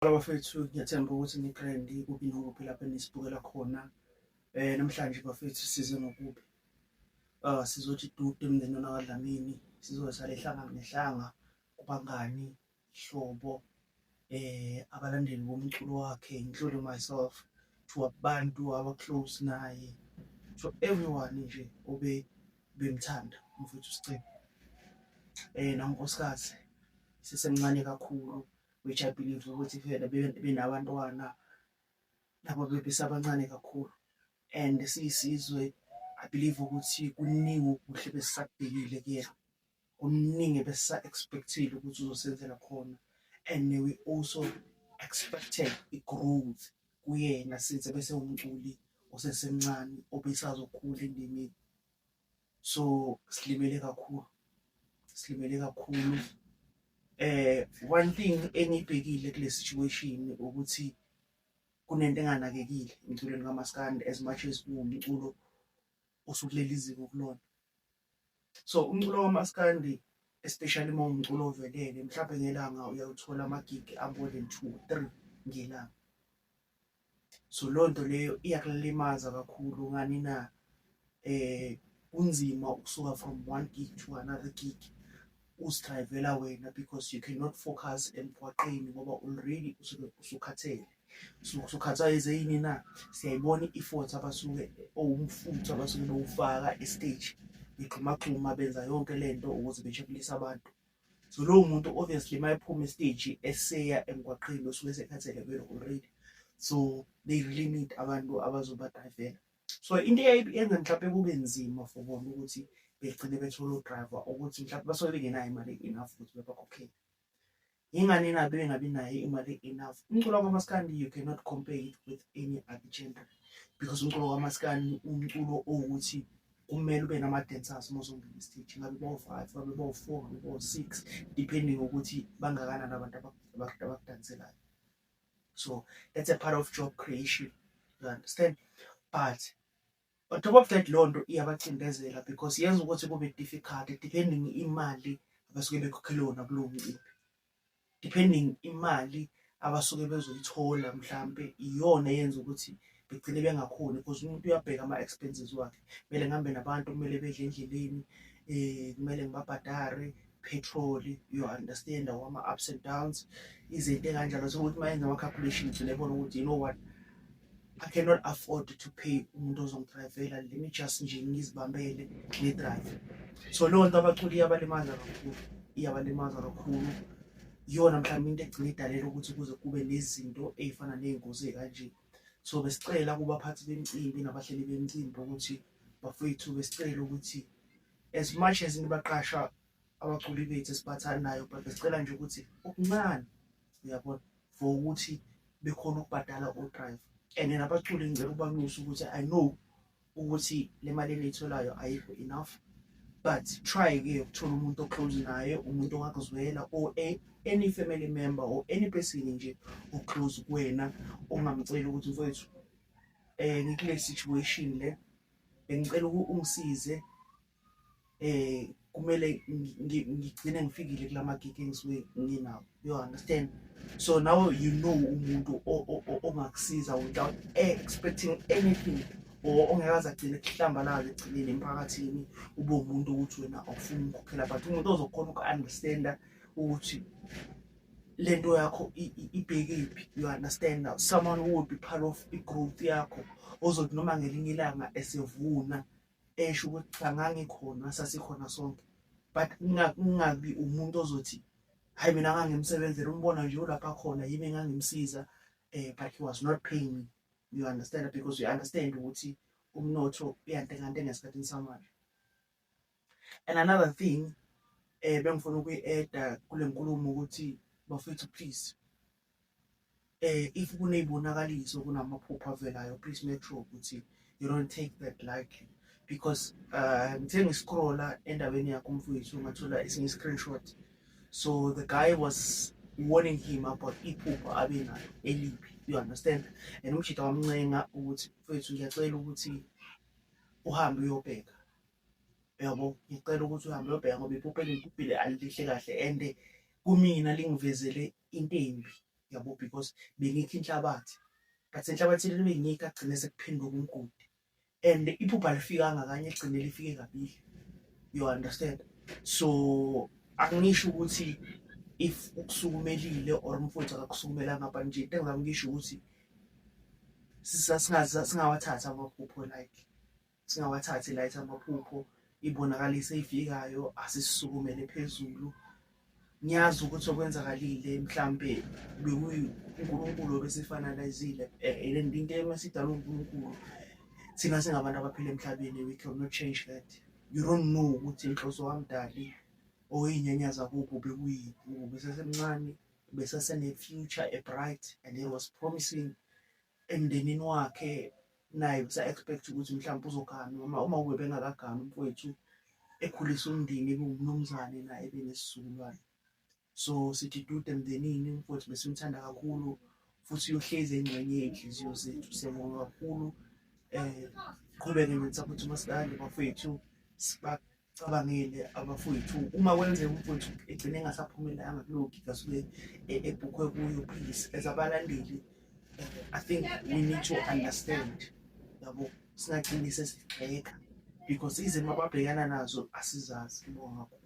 Bafethu ngiyathemba ukuthi nigrandi kuphi nokuphi lapho enisibukela khona. Namhlanje bafethu size ngokubi. Sizothi dudu emndenini wakwaDlamini, sizohlala ihlanga nehlanga, kubangani, ihlobo, abalandeli bomculo wakhe, including myself, to abantu aba-close naye, to everyone nje bemthanda umfethu Siciko. Nankosikazi sisemncane kakhulu, which I believe ukuthi vele benabantwana labo besabancane kakhulu, and siyisizwe I believe ukuthi kuningi okuhle besisakubhekile kuyena, kuningi besisa-expect-ile ukuthi uzosenzela khona, and we also expected i-growth kuyena since bese umculi osesemncane obesazokhula endimeni. So silimele kakhulu. One thing engibhekile kule situation ukuthi kunento enganakekile emculweni kaMaskandi as much as kuwumculo osukuleli ziko kulona. So umculo kaMaskandi, especially uma umculo ovelele, mhlawumbe ngelanga uyawuthola amagigi more than 2 or 3 ngelanga. So leyo nto leyo iyakulimaza kakhulu ngani na kunzima ukusuka from one gig to another gig usidrayivela wena, because you cannot focus emgwaqeni ngoba already usukhathele. Usukhathwa yini na, siyayibona i-effort abasuke umfutho abasuke bewufaka estage, bexhumaxhuma benza yonke lento ukuze bejabulise abantu. So lowo muntu obviously mayephuma estage eseya emgwaqeni usuke esekhathele vele already. So they really need abantu abazobadrayivela. So into eyenza mhlawumbe kube nzima for bona ukuthi begcine bethola udriver ukuthi mhlawumbe basuke bengenayo imali enough ukuthi bebakhokhele. Yingani na bengabi nayo imali enough? Umculo kaMaskandi you cannot compare it with any other genre, because umculo kaMaskandi umculo owukuthi kumele ube nama-dancers uma uzongena estage, ngabe bawu-5, ngabe bawu-4, ngabe bawu-6, depending ukuthi bangakanani abantu abakudanselayo. So that's a part of job creation, you understand? But on top of that, leyo nto iyabacindezela because yenza ukuthi kube difficult depending imali abasuke bekhokhele yona kulowo mcimbi, depending imali abasuke bezoyithola mhlambe iyona yenza ukuthi begcine bengakhoni, because umuntu uyabheka ama-expenses wakhe. Kumele ngihambe nabantu, kumele bedle endleleni, kumele ngibabhadare petrol, you understand, ama-ups and downs, izinto ey'kanjalo. So ukuthi mayenza ama-calculations lebona ukuthi you know what, I cannot afford to pay umuntu ozongidrayivela, let me just nje ngizibambele ngidrive. So leyo nto abaculi iyabalimaza kakhulu. Iyona mhlawumbe into egcina idalela ukuthi kuze kube nezinto ey'fana ney'ngozi ey'kanje. So besicela kubaphathi bemicimbi nabahleli bemicimbi ukuthi bafowethu, besicela ukuthi as much as nibaqasha abaculi bethu esibathandayo, but besicela nje ukuthi okuncane, uyabona, for ukuthi bekhona ukubhadala odrive. And nabaculi ngicela ukubanyusa ukuthi I know ukuthi le mali eniyitholayo ayikho enough, but try-ke ukuthola umuntu oclose naye, umuntu ongakuzwela, or any family member or any person nje oclose kuwena ongamcela ukuthi mfowethu ngikule situation le, bengicela ungisize, kumele ngigcine ngifikile kula magigi engisuke nginawo, you understand? So now you know umuntu ongakusiza without expecting anything, or ongekaze agcine kuhlambalaza egcineni emphakathini, ube umuntu ukuthi wena awufuni ukukhokhela, but umuntu ozokhona uku-understanda ukuthi lento yakho ibhekephi, you understand? Now someone who would be part of i-growth yakho, ozothi noma ngelinye ilanga esevuna esho ukuthi cha ngangikhona, sasikhona sonke. But ungabi umuntu ozothi hayi mina ngangimsebenzela, umbona nje ulapha khona, yimi engangimsiza, but he was not paying me, you understand? Because you understand ukuthi umnotho uyantengantenga esikhathini samanje. And another thing bengifuna ukuyi-add kule nkulumo ukuthi bafethu please, if kuney'bonakaliso kunamaphupho avelayo, please make sure ukuthi you don't take that lightly, because ngithe ngiscrolla endaweni yakho mfowethu ngathola esinye screenshot. So the guy was warning him about iphupho abenayo elibi, you understand? And umshita wamncenga ukuthi mfowethu ngiyacela ukuthi uhambe uyobheka, yabo, ngicela ukuthi uhambe uyobheka ngoba iphupho engikubhile alihle kahle, and kumina lingivezele into embi, yabo, because bengikho inhlabathi, but enhlabathini ebengikho agcine sekuphenduka umgodi, and iphupha alifikanga kanye, egcine lifike kabili. You understand? So angisho ukuthi if ukusukumelile or umfowethu akakusukumelanga, but nje into engizama ngisho ukuthi singawathatha amaphupho, like singawathathi light amaphupho, ibonakalise ey'fikayo, asisisukumele phezulu. Ngiyazi ukuthi okwenzakalile mhlampe uNkulunkulu obesifanalizile, and into emesidala uNkulunkulu thina singabantu abaphila emhlabeni, we cannot change that. You don't know ukuthi inhloso kamdali oy'nyanya zakubo bekuyiphi, besesemncane, besesene-future e-bright, and he was promising emndenini wakhe naye sa-expect ukuthi mhlawumbe uzogana, uma kube bengakagani umfowethu ekhulisa umndeni, ebengumnumzane naye ebenesizukulwane. So sithi dude emndenini, umfowethu besimthanda kakhulu futhi uyohlezi engxenye yey'nhliziyo zethu. Siyabonga kakhulu, qhubeke nensapoti uMasikandi, bafowethu sibacabangele abafowethu. Uma kwenzeka umfowethu egcine engasaphumelanga kulowo gig asuke ebhukhwe kuyo, please as abalandeli, I think we need to understand, yabo, singagcini sesigxeka because izimo ababhekana nazo asizazi. Ngibonga kakhulu.